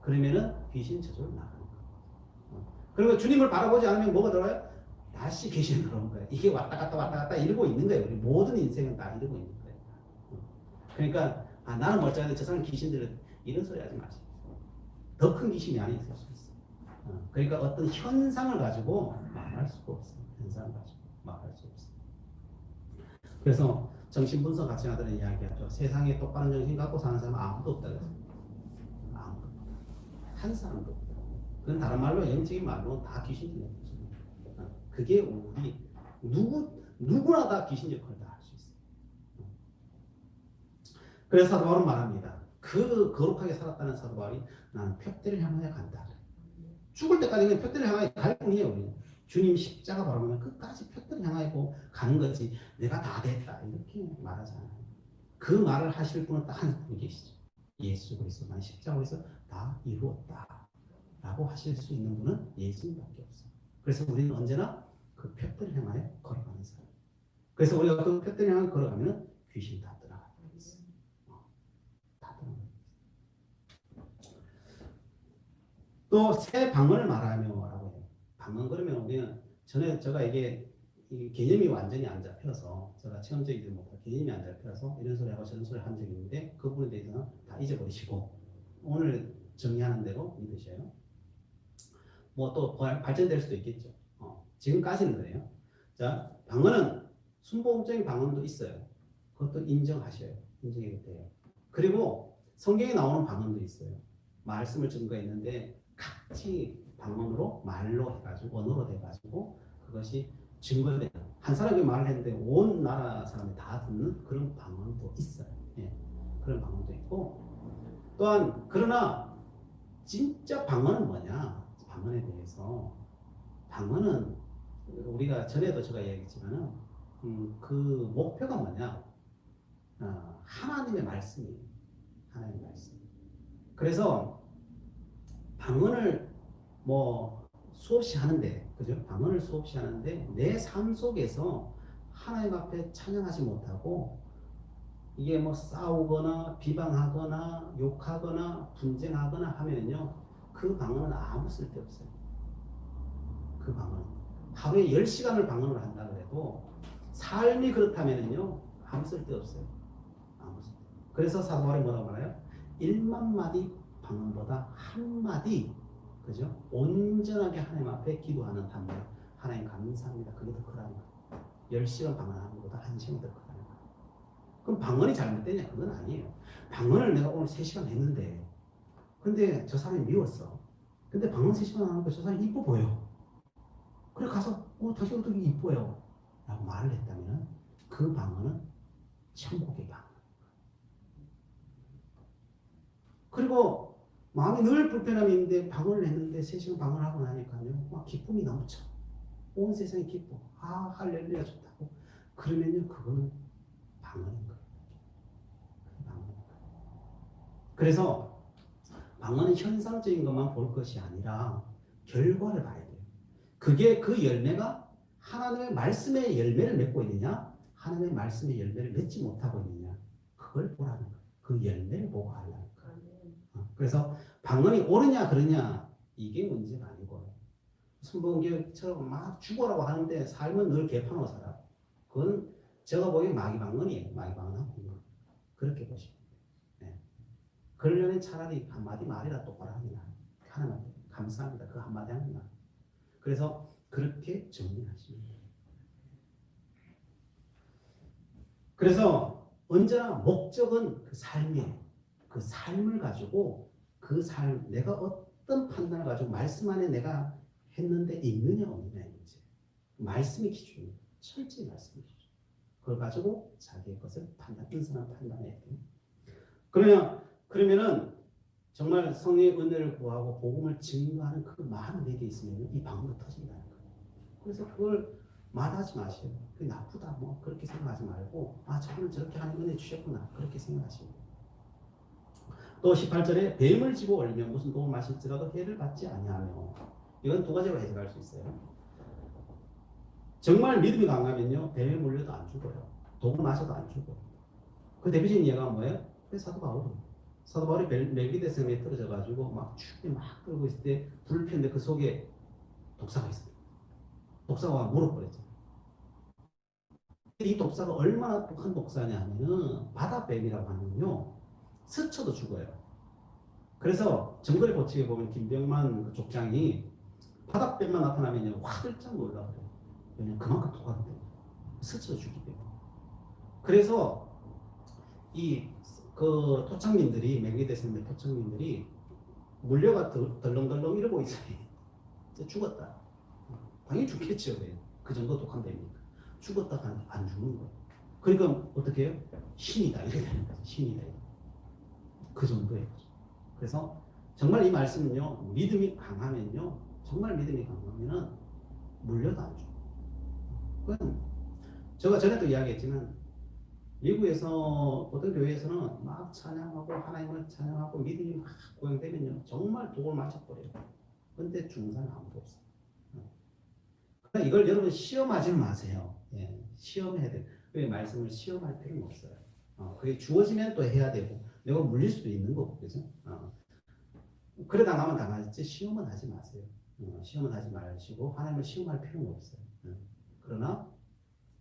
그러면은 귀신 저절로 나가는 거예요. 그러면 주님을 바라보지 않으면 뭐가 들어요? 다시 귀신이 들어오는 거예요. 이게 왔다 갔다 이러고 있는 거예요. 우리 모든 인생은 다 이러고 있는 거예요. 그러니까 나는 멀쩡한데 저 사람 귀신들은 이런 소리 하지 마세요. 더 큰 귀신이 안에 있을 수 있어요. 그러니까 어떤 현상을 가지고 말할 수가 없어요. 현상을 가지고 말할 수 없어요. 그래서 정신분석 가치가들은 이야기하죠. 세상에 똑바른 정신 갖고 사는 사람은 아무도 없다 그랬어요. 아무도 없다. 한 사람도 없다. 그건 다른 말로 영적인 말로 다 귀신이에요. 그게 우리 누구나 다 귀신 역할을 다 할 수 있어요. 그래서 사도 바울은 말합니다. 그 거룩하게 살았다는 사도 바울이 나는 표대를 향하여 간다. 죽을 때까지 그냥 표대를 향하여 갈 뿐이에요. 우리는. 주님 십자가 바라보면 끝까지 표대를 향하여 가는 거지 내가 다 됐다 이렇게 말하잖아요. 그 말을 하실 분은 딱 한 분이 계시죠. 예수 그리스도. 난 십자가에서 다 이루었다 라고 하실 수 있는 분은 예수님밖에 없어요. 그래서 우리는 언제나 그 표대를 향하여 걸어가는 사람. 그래서 우리가 그 표대를 향하여 걸어가면 귀신 다 떠나가게 있어. 다 떠나가게 있어. 또 새 방언을 말하며라고 해요. 방언 그러면 우리는 전에 제가 이게 이 개념이 완전히 안 잡혀서 제가 체험적이지 못한 개념이 안 잡혀서 이런 소리 하고 저런 소리 한 적이 있는데 그 부분에 대해서는 다 잊어버리시고 오늘 정리하는 대로 믿으셔요. 뭐 또 발전될 수도 있겠죠. 지금까지는 그래요. 자, 방언은 순보험적인 방언도 있어요. 그것도 인정하셔요. 인정이 돼요. 그리고 성경에 나오는 방언도 있어요. 말씀을 증거했는데 같이 방언으로 말로 해가지고 언어로 해가지고 그것이 증거되는 한 사람이 말을 했는데 온 나라 사람이 다 듣는 그런 방언도 있어요. 예, 그런 방언도 있고 또한 그러나 진짜 방언은 뭐냐? 방언에 대해서 방언은 우리가 전에도 제가 얘기했지만은 그 목표가 뭐냐? 하나님의 말씀이에요. 하나님의 말씀. 그래서 방언을 뭐 수없이 하는데, 그죠? 방언을 수없이 하는데 내 삶 속에서 하나님 앞에 찬양하지 못하고 이게 뭐 싸우거나 비방하거나 욕하거나 분쟁하거나 하면요 그 방언은 아무 쓸데 없어요. 그 방언 하루에 10시간을 방언을 한다 그래도 삶이 그렇다면요 아무 쓸데 없어요. 아무 쓸데. 그래서 사도 바울이 뭐라고 말해요? 1만 마디 방언보다 한 마디, 그죠? 온전하게 하나님 앞에 기도하는 단말, 하나님 감사합니다. 그게 더 크다는 거예요. 10시간 방언하는 것보다 1시간이 더 크다는 거예요. 그럼 방언이 잘못되냐? 그건 아니에요. 방언을 내가 오늘 3시간 했는데 근데 저 사람이 미웠어. 근데 방언 3시간 하는 거 저 사람이 이뻐 보여. 그래 가서 당신 어떻게 이뻐요? 라고 말을 했다면 그 방언은 천국의 방언. 그리고 마음이 늘 불편함이 있는데 방언을 했는데 3시간 방언하고 나니까요 막 기쁨이 넘쳐. 온 세상이 기뻐. 할렐루야 좋다고. 그러면요 그거는 방언인 거예요. 방언인 거예요. 그래서 방언은 현상적인 것만 볼 것이 아니라 결과를 봐야 돼요. 그게 그 열매가 하나님의 말씀의 열매를 맺고 있느냐 하나님의 말씀의 열매를 맺지 못하고 있느냐 그걸 보라는 거예요. 그 열매를 보고 하려는 거예요. 그래서 방언이 옳으냐 그러냐 이게 문제가 아니고 순복음교육처럼 막 죽어라고 하는데 삶은 늘 개판으로 살아. 그건 제가 보기엔 마귀 방언이에요. 마귀 방언하고 그렇게 보시면 돼요. 네. 그러려면 차라리 한마디 말이라 똑바로 하는 게 나아요. 하나님 감사합니다. 그 한마디 하는 게 나아요. 그래서 그렇게 정리하시면 돼요. 그래서 언제나 목적은 그 삶이에요. 그 삶을 가지고 그 삶, 내가 어떤 판단을 가지고 말씀 안에 내가 했는데 있느냐 없느냐의 문제. 말씀이 기준이에요. 철저히 말씀이 기준. 그걸 가지고 자기의 것을 인생을 판단해야 돼요. 그러면은 정말 성령의 은혜를 구하고 복음을 증거하는 그 마음이 내게 있으면 이 방언도 터진다는 거예요. 그래서 그걸 말하지 마세요. 그게 나쁘다 뭐 그렇게 생각하지 말고 저분은 저렇게 하는 은혜 주셨구나 그렇게 생각하시면 돼요. 또 18절에 뱀을 집어 올리면 무슨 도움 마실지라도 해를 받지 아니하며 이건 두 가지로 해석할 수 있어요. 정말 믿음이 강하면요 뱀에 물려도 안 죽어요. 독을 마셔도 안 죽어요. 그 대표적인 예가 뭐예요? 사도 바울이 멜기데sem에 떨어져가지고 막 춥게 막 끌고 있을 때 불을 폈는데 그 속에 독사가 있어요. 독사가 물어버렸잖아요. 이 독사가 얼마나 독한 독사냐 하면은 바다뱀이라고 하면요 스쳐도 죽어요. 그래서 정글의 법칙에 보면 김병만 그 족장이 바닷뱀만 나타나면요 화들짝 놀라거든요. 왜냐면 그만큼 독하기 때문에 스쳐 죽기 때문에. 그래서 그 토착민들이 멜기데셈의 토착민들이 물려가 덜렁덜렁 이러고 있어요. 죽었다. 당연히 죽겠죠. 그 정도 독한 뱀이니까. 죽었다가 안 죽는 거예요. 그러니까 어떻게 해요? 신이다 이렇게 되는 거죠. 신이다. 그 정도예요. 그래서 정말 이 말씀은요 믿음이 강하면요 정말 믿음이 강하면은 물려도 안 죽어요. 그건 제가 전에도 이야기했지만 미국에서 어떤 교회에서는 막 찬양하고 하나님을 찬양하고 믿음이 막 고양되면요 정말 독을 마셔버려요. 근데 중사는 아무도 없어요. 이걸 여러분 시험하지 마세요. 예, 시험해야 돼. 그 말씀을 시험할 필요는 없어요. 그게 주어지면 또 해야 되고 내가 물릴 수도 있는 거고 그죠? 그래 당하면 당하지 시험은 하지 마세요. 시험은 하지 마시고 하나님을 시험할 필요는 없어요. 그러나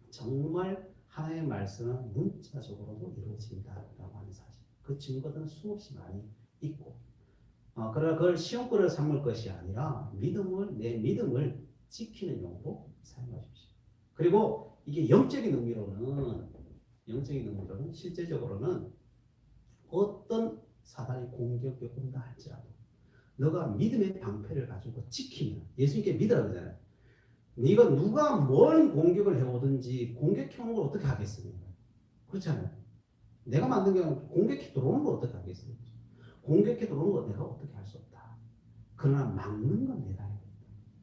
정말 하나님의 말씀은 문자적으로도 이루어진다라고 하는 사실. 그 증거들은 수없이 많이 있고 그러나 그걸 시험거리를 삼을 것이 아니라 내 믿음을 지키는 용도로 사용하십시오. 그리고 이게 영적인 의미로는 실제적으로는 어떤 사단의 공격이 온다 할지라도 너가 믿음의 방패를 가지고 지키면 예수님께 믿으라고 그러잖아요. 네가 누가 뭔 공격을 해오든지 공격해오는 걸 어떻게 하겠습니까? 그렇잖아요. 내가 만든 게 공격해 들어오는 걸 어떻게 하겠습니까? 공격해 들어오는 걸 내가 어떻게 할 수 없다. 그러나 막는 건 내가 해야 된다.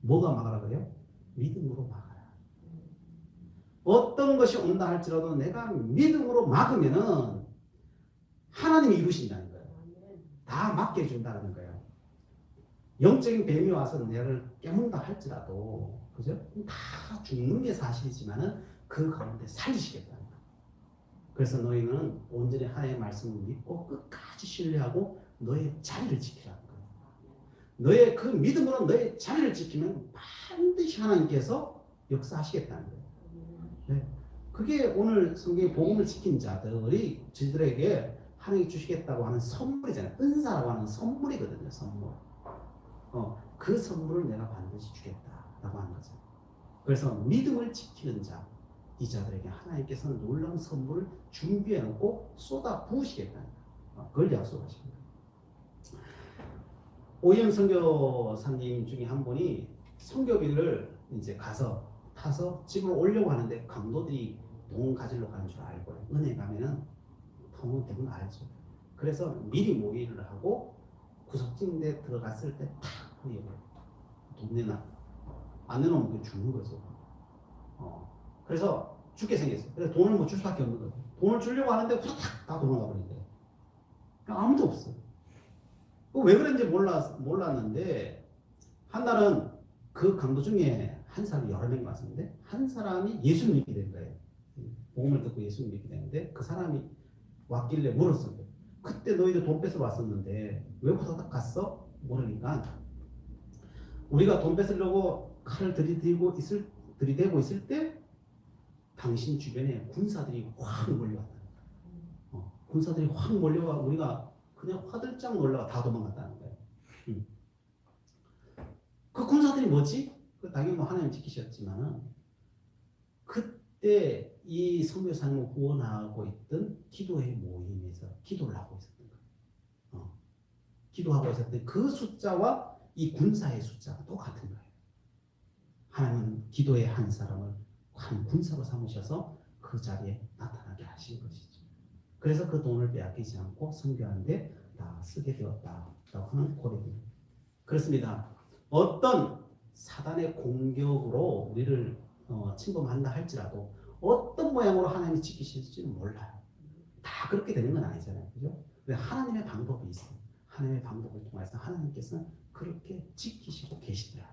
뭐가 막으라 그래요? 믿음으로 막아라. 어떤 것이 온다 할지라도 내가 믿음으로 막으면은 하나님이 이루신다는 거예요. 다 막게 해준다는 거예요. 영적인 뱀이 와서 내를 깨문다 할지라도 그죠? 다 죽는 게 사실이지만은 그 가운데 살리시겠다는 거예요. 그래서 너희는 온전히 하나님의 말씀을 믿고 끝까지 신뢰하고 너의 자리를 지키라는 거예요. 너의 그 믿음으로 너의 자리를 지키면 반드시 하나님께서 역사하시겠다는 거예요. 네. 그게 오늘 성경의 복음을 지킨 자들이 저들에게 하나님이 주시겠다고 하는 선물이잖아요. 은사라고 하는 선물이거든요. 선물. 그 선물을 내가 반드시 주겠다라고 하는 거죠. 그래서 믿음을 지키는 자, 이 자들에게 하나님께서는 놀라운 선물을 준비해 놓고 쏟아 부으시겠다는 거예요. 그걸 약속하십니다. 오희영 선교사님 중에 한 분이 선교비를 이제 타서 집으로 오려고 하는데 강도들이 돈 가지러 가는 줄 알고요. 은혜 가면은 대부분 알죠. 그래서 미리 모의를 하고 구석진데 들어갔을 때 탁 보여요. 돈 내놔. 안 내놓으면 죽는 거죠. 그래서 죽게 생겼어요. 그래서 돈을 못 줄 수밖에 없는 거예요. 돈을 주려고 하는데 후딱 다 도망가 버린대요. 아무도 없어요. 왜 그런지 몰랐는데 한 날은 그 강도 중에 한 사람이 여러 명이 왔었는데 한 사람이 예수를 믿게 된 거예요. 복음을 듣고 예수를 믿게 되는데 그 사람이 왔길래 물었어요. 그때 너희들 돈 뺏으러 왔었는데 왜 후다닥 갔어? 모르니까 우리가 돈 뺏으려고 칼을 들이대고 있을 때 당신 주변에 군사들이 확 몰려왔다. 군사들이 확 몰려와 우리가 그냥 화들짝 놀라가 다 도망갔다는 거예요. 그 군사들이 뭐지? 당연히 뭐 하나님 지키셨지만은 그때 이 선교사님을 구원하고 있던 기도회 모임에서 기도를 하고 있었던 거예요. 기도하고 있었던 그 숫자와 이 군사의 숫자가 똑같은 거예요. 하나님은 기도의 한 사람을 한 군사로 삼으셔서 그 자리에 나타나게 하신 것이죠. 그래서 그 돈을 빼앗기지 않고 선교하는데 다 쓰게 되었다라고 하는 고백입니다. 그렇습니다. 어떤 사단의 공격으로 우리를 침범한다 할지라도 어떤 모양으로 하나님이 지키실지는 몰라요. 다 그렇게 되는 건 아니잖아요. 그죠? 하나님의 방법이 있어요. 하나님의 방법을 통해서 하나님께서는 그렇게 지키시고 계시더라.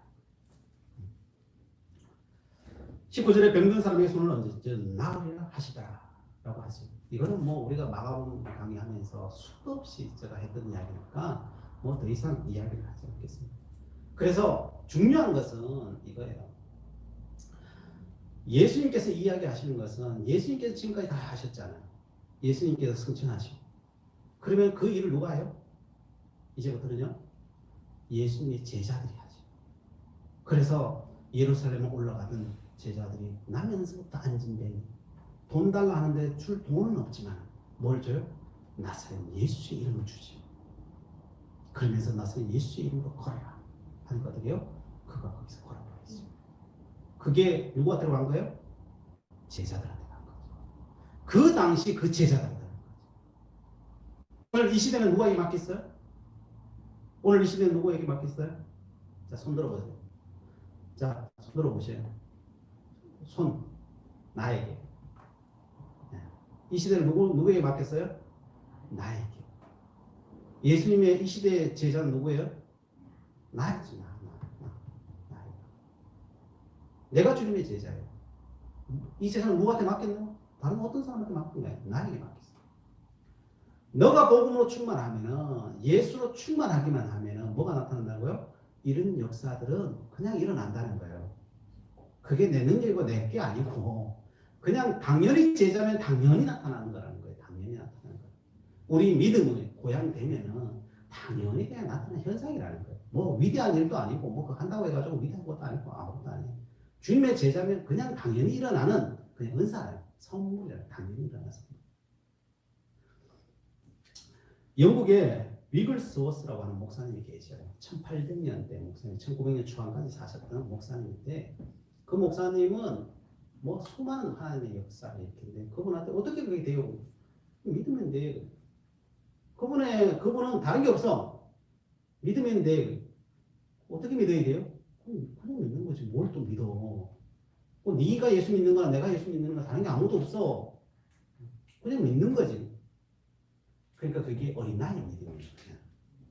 19절에 병든 사람의 손을 얹었지 나으리라 하시더라라고 하죠. 이거는 뭐 우리가 마가복음 강의하면서 수도 없이 제가 했던 이야기니까 뭐 더 이상 이야기를 하지 않겠습니다. 그래서 중요한 것은 이거예요. 예수님께서 이야기하시는 것은 예수님께서 지금까지 다 하셨잖아요. 예수님께서 승천하시고 그러면 그 일을 누가 해요? 이제부터는요 예수님의 제자들이 하죠. 그래서 예루살렘에 올라가던 제자들이 나면서부터 앉은 뱀이 돈 달라 하는데 줄 돈은 없지만 뭘 줘요? 나사렛 예수의 이름을 주지. 그러면서 나사렛 예수의 이름으로 걸어라 하니까 어떻게 해요? 그가 거기서 걸어버렸어요. 그게 누구한테 간 거예요? 제자들한테 간 거죠. 그 당시 그 제자들한테 간 거죠. 오늘 이 시대는 누구에게 맡겼어요? 오늘 이 시대는 누구에게 맡겼어요? 자, 손 들어보세요. 자, 손 들어보세요. 손, 나에게. 이 시대는 누구에게 맡겼어요? 나에게. 예수님의 이 시대의 제자는 누구예요? 나였지, 나. 내가 주님의 제자예요. 이 세상을 누구한테 맡겼노? 다른 어떤 사람한테 맡긴 거야. 나에게 맡겼어. 너가 복음으로 충만하면은, 예수로 충만하기만 하면은 뭐가 나타난다고요? 이런 역사들은 그냥 일어난다는 거예요. 그게 내 능력이고 내 게 아니고 그냥 당연히 제자면 당연히 나타나는 거라는 거예요. 당연히 나타나는 거예요. 우리 믿음의 고향이 되면은 당연히 그냥 나타나는 현상이라는 거예요. 뭐 위대한 일도 아니고 뭐 그거 한다고 해가지고 위대한 것도 아니고 아무것도 아니에요. 주님의 제자면 그냥 당연히 일어나는 그냥 은사예요. 선물이에요. 당연히 일어나서. 영국에 위글스워스라고 하는 목사님이 계셔요. 1800년대 목사님, 1900년 초반까지 사셨던 목사님인데 그 목사님은 뭐 수많은 하나님의 역사를 일으키는데 그분한테 어떻게 그게 돼요? 믿으면 돼. 그분은 다른 게 없어. 믿으면 돼. 어떻게 믿어야 돼요? 그냥 믿는 거지. 뭘 또 믿어? 네가 예수 믿는 거나 내가 예수 믿는 거나 다른 게 아무도 없어. 그냥 믿는 거지. 그러니까 그게 어린아이 믿음이에요.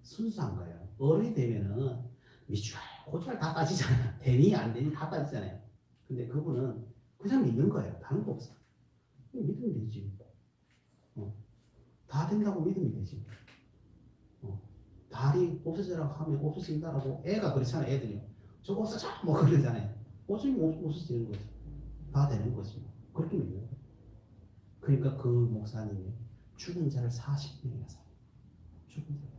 순수한 거예요. 어른이 되면은 미주알, 고주알 다 따지잖아요. 되니 안 되니 다 따지잖아요. 근데 그분은 그냥 믿는 거예요. 다른 거 없어. 믿으면 되지. 다 된다고 믿으면 되지. 다리 없어지라고 하면 없어진다라고 애가 그렇잖아요. 애들이 저거 없어져 뭐 그러잖아요. 없어지는 거지. 다 되는 거지. 그렇게 믿는 거예요. 그러니까 그 목사님이 죽은 자를 40명이나 살아요. 죽은 자를.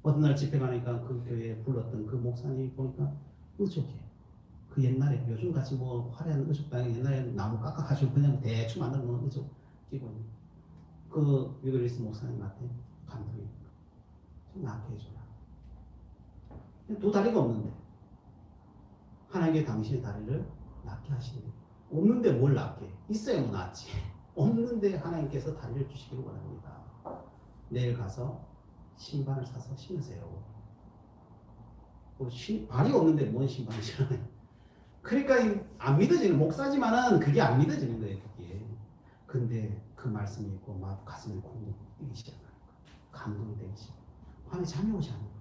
어떤 날 집회 가니까 그 교회에 불렀던 그 목사님이 보니까 의족해. 그 옛날에 요즘 같이 뭐 화려한 의족당에 옛날에 나무 깎아가지고 그냥 대충 만든 거 의족 끼고 있는 그 위글리스 목사님한테 감독이 좀 낫게 해줘라. 두 다리가 없는데 하나님께 당신의 다리를 낫게 하시는데 없는데 뭘 낫게 있어야 뭐 낫지. 없는데 하나님께서 다리를 주시기를 원합니다. 내일 가서 신발을 사서 신으세요. 발이 없는데 뭔 신발을 신어요? 그러니까 안 믿어지는 목사지만은 그게 안 믿어지는 거예요. 그게. 근데 그 말씀이 있고 막 가슴이 콩 뛰기 시작하는 거예요. 감동이 되기 시작. 밤에 잠이 오지 않는 거예요.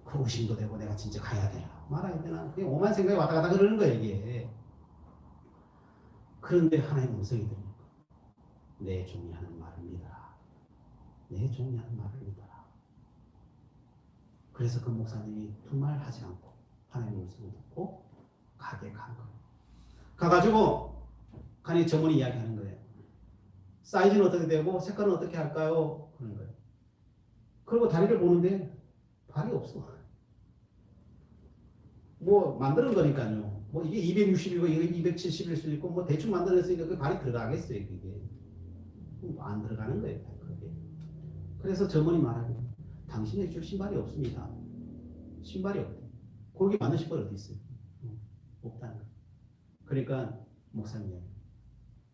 그 의심도 되고 내가 진짜 가야 되나 말아야 되나 그냥 오만 생각이 왔다 갔다 그러는 거예요. 이게. 그런데 하나님 음성이 들으니까 내 종이 하는 말을 믿어라. 내 종이 하는 말을 믿어라. 그래서 그 목사님이 두 말 하지 않고 하나님 음성을 듣고 가게 간 거예요. 가가지고 간이 점원이 이야기하는 거예요. 사이즈는 어떻게 되고 색깔은 어떻게 할까요? 그런 거예요. 그리고 다리를 보는데 발이 없어. 뭐 만드는 거니까요. 뭐 이게 260이고 이게 270일 수도 있고 뭐 대충 만들었으니까 그 발이 들어가겠어요. 그게 안 들어가는 거예요. 그게. 그래서 점원이 말하는 당신에게 줄 신발이 없습니다. 신발이 없대. 거기 맞는 신발 어디 있어요? 없다는 거예요. 그러니까 목사님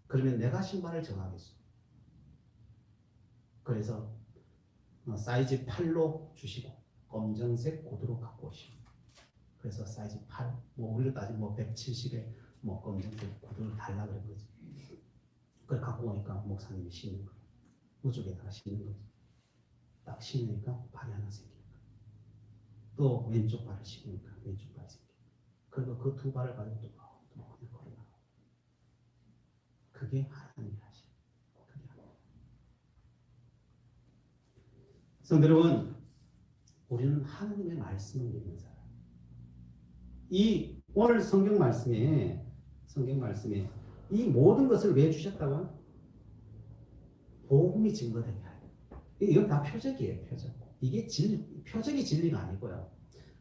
그러면 내가 신발을 정하겠어. 그래서 사이즈 8로 주시고 검정색 구두로 갖고 오시고 그래서 사이즈 8, 뭐 우리로 따지면 뭐 170에 뭐 검정색 구두를 달라 그런 거지. 그걸 갖고 오니까 목사님이 신는 거예요. 우쪽에다가 신는 거지. 딱 신으니까 발이 하나 생기는 거예요. 또 왼쪽 발을 신으니까 왼쪽 발이 생겨요. 그리고 그 두 발을 가지고 또 그냥 걸어나가요. 그게 하나님이 하신. 그게 하나님. 성도 여러분, 우리는 하나님의 말씀을 믿는 사람. 이 오늘 성경 말씀에 이 모든 것을 왜 주셨다고요? 복음이 증거되게 하려. 이건 다 표적이에요, 표적. 이게 표적이 진리가 아니고요.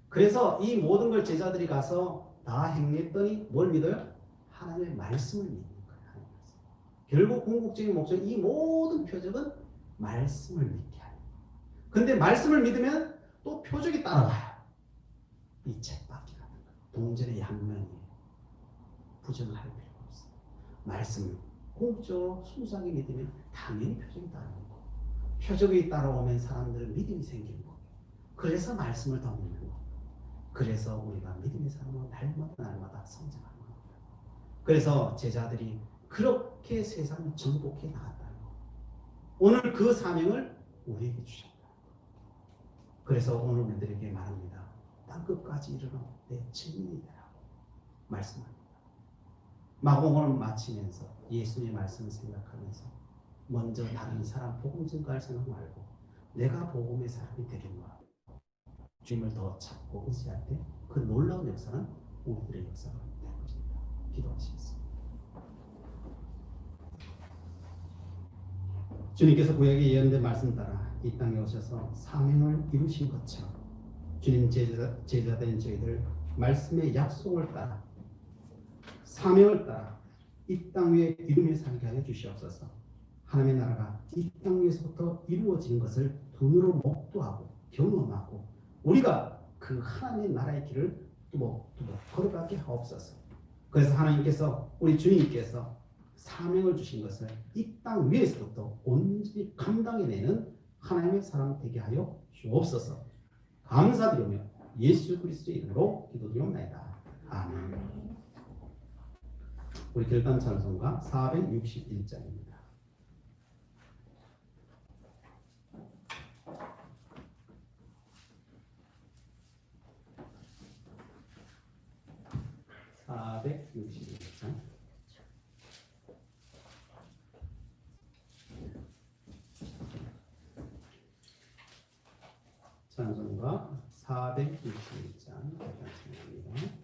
그래서 이 모든 걸 제자들이 가서 다 행했더니 뭘 믿어요? 하나님의 말씀을 믿는 거예요. 하나님의 말씀. 결국 궁극적인 목적 이 모든 표적은 말씀을 믿게 하는 거예요. 근데 말씀을 믿으면 또 표적이 따라와요. 이 책밖에 가는 거예요. 동전의 양면이에요. 부정을 할 필요가 없어요. 말씀을 공적으로 순수하게 믿으면 당연히 표적이 따라오고 표적이 따라오면 사람들은 믿음이 생기는 거예요. 그래서 말씀을 더 믿는 거예요. 그래서 우리가 믿음의 사람으로 날마다 성장하는 겁니다. 그래서 제자들이 그렇게 세상을 정복해 나갔다는 거예요. 오늘 그 사명을 우리에게 주셨다. 그래서 오늘 우리들에게 말합니다. 땅끝까지 이르러 내 증인이 되라고 말씀합니다. 마공을 마치면서 예수님의 말씀을 생각하면서 먼저 다른 사람 복음 증거할 생각 말고 내가 복음의 사람이 되겠노라. 주님을 더 찾고 의지할 때 그 놀라운 역사는 우리들의 역사가 될 것입니다. 기도하시겠습니다. 주님께서 구약에 예언된 말씀 따라 이 땅에 오셔서 사명을 이루신 것처럼 주님 제자된 저희들 말씀의 약속을 따라 사명을 따라 이 땅 위에 이름에 살게 하여 주시옵소서. 하나님의 나라가 이 땅 위에서부터 이루어진 것을 눈으로 목도하고 경험하고 우리가 그 하나님의 나라의 길을 뚜벅뚜벅 걸어가게 하옵소서. 그래서 하나님께서 우리 주님께서 사명을 주신 것을 이 땅 위에서부터 온전히 감당해내는 하나님의 사람 되게 하여 주옵소서. 감사드리며 예수 그리스도의 이름으로 기도드리옵나이다. 아멘. 우리 결단 찬송가 461장입니다. 찬송가 461장 찬양합니다.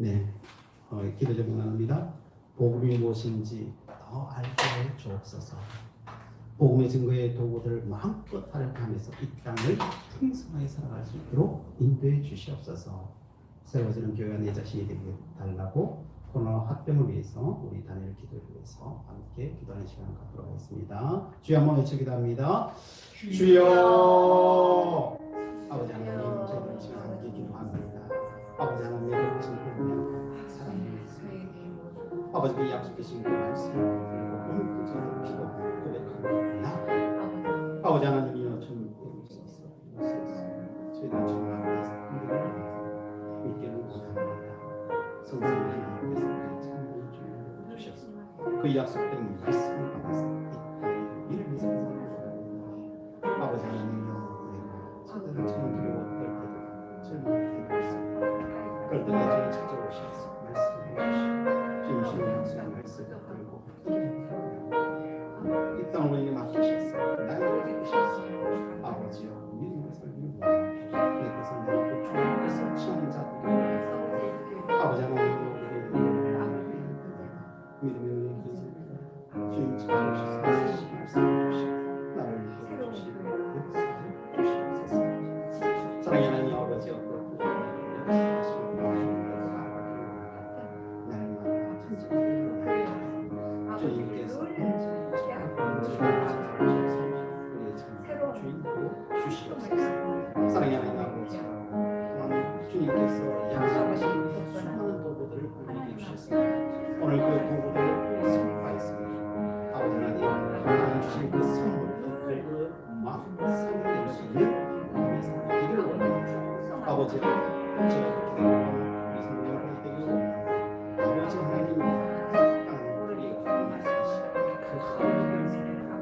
네, 기도 제목 나눕니다. 복음이 무엇인지 더 알게 주옵소서. 복음의 증거의 도구들을 마음껏 활용하면서 이 땅을 풍성하게 살아갈 수 있도록 인도해 주시옵소서. 세워지는 교회와 내 자신이 되게 달라고 코로나 합병을 위해서 우리 단일 기도를 위해서 함께 기도하는 시간을 갖도록 하겠습니다. 주여 한번 외쳐 기도합니다. 주여. 아버지 하나님, 저희들 지금 함께 기도합니다. 아버지 하나님, 여러분 보면 사랑합니다. 아버지께 약속하신 그 말씀을 오늘도 저희들 기도하고 고백합니다. 아버지 하나님이여, 좀 이룰 수 있어. 저희들 지금 앞에서 믿기를 원합니다. 성삼위 하나님께서 우리 참여해 주셨습니다. 그 약속된 말씀을 받아서 이 땅에 이름이 세상을 아버지 하나님이여, 저들을 참 두려워 떨 때도 절망할 때도 그럴 때도 저를 찾아오셔서 말씀해 주시고 주님의 약속의 말씀을 들고 이 땅을 우리에게 맡기셨어. 나에게 주셨어. 아버지여, 믿음의 삶을 원하옵소서. 내 것을 내고 주의 것을 치는 자들에게 아버지 하나님, 믿음의 눈이 켜집니다. 주님 찾아오셔서 말씀해 주시고 나를 믿어 주시고 역사해 주시옵소서. 사랑의 하나님 아버지, 어떤 역사하시고 날마다 천천히 주님께서 우리의 참 주인으로 주시옵소서. 사랑의 하나님 아버지, 또한 주님께서 약속하신 수많은 도구들을 우리에게 주셨습니다. 오늘 그 도구들을 선포하였습니다. 아버지 하나님, 하나님 주신 그 선물을 그 마음 상대할 수 있는 마음의 삶이 되기를 원합니다. 아버지, 제가 그렇게 되고 우리 성도님을 그렇게 되기를 원합니다. 아버지 하나님, 땅에 우리가 말씀하시고 그 하나님의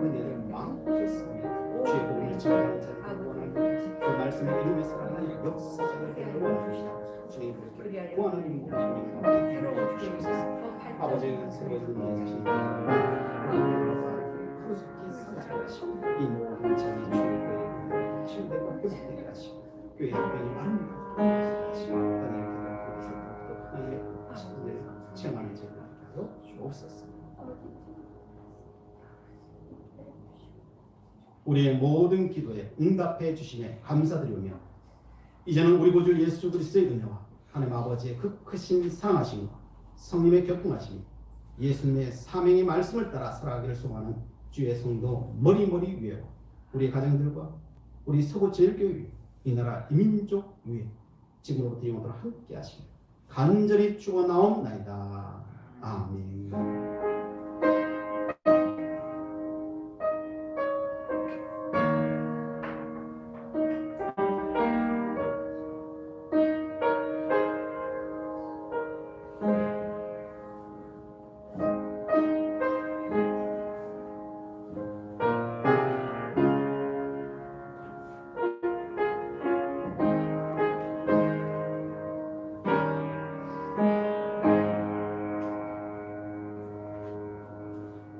은혜를 마음껏 쓰며 주의 복음을 전하는 자들을 원합니다. 그 말씀의 이름의 사랑이 역사적인 되기를 원합니다. 주님 그렇게 구하는 인물을 주님 함께 이루어 주시옵소서. 아버지, 세워지는 내 자신이 푸르스게 살아가시고 이 모든 자기 주의 치유되고 회복되게 하시고 교회 학병이 아름답게 하시고 땅에 그것에서 하나님의 하시는 체험하는 자를 하여 주옵소서. 우리의 모든 기도에 응답해 주심에 감사드리며 이제는 우리 구주 예수 그리스도의 은혜와 하나님 아버지의 그 크신 사랑하심과 성님의 교통하심, 예수님의 사명의 말씀을 따라 살아가기를 소망하는 주의 성도 머리머리 위에 우리 가정들과 우리 서구 제일교회 이 나라 이민족 위에 지금으로부터 영원토록 함께 하시며 간절히 축원하옵나이다. 아멘.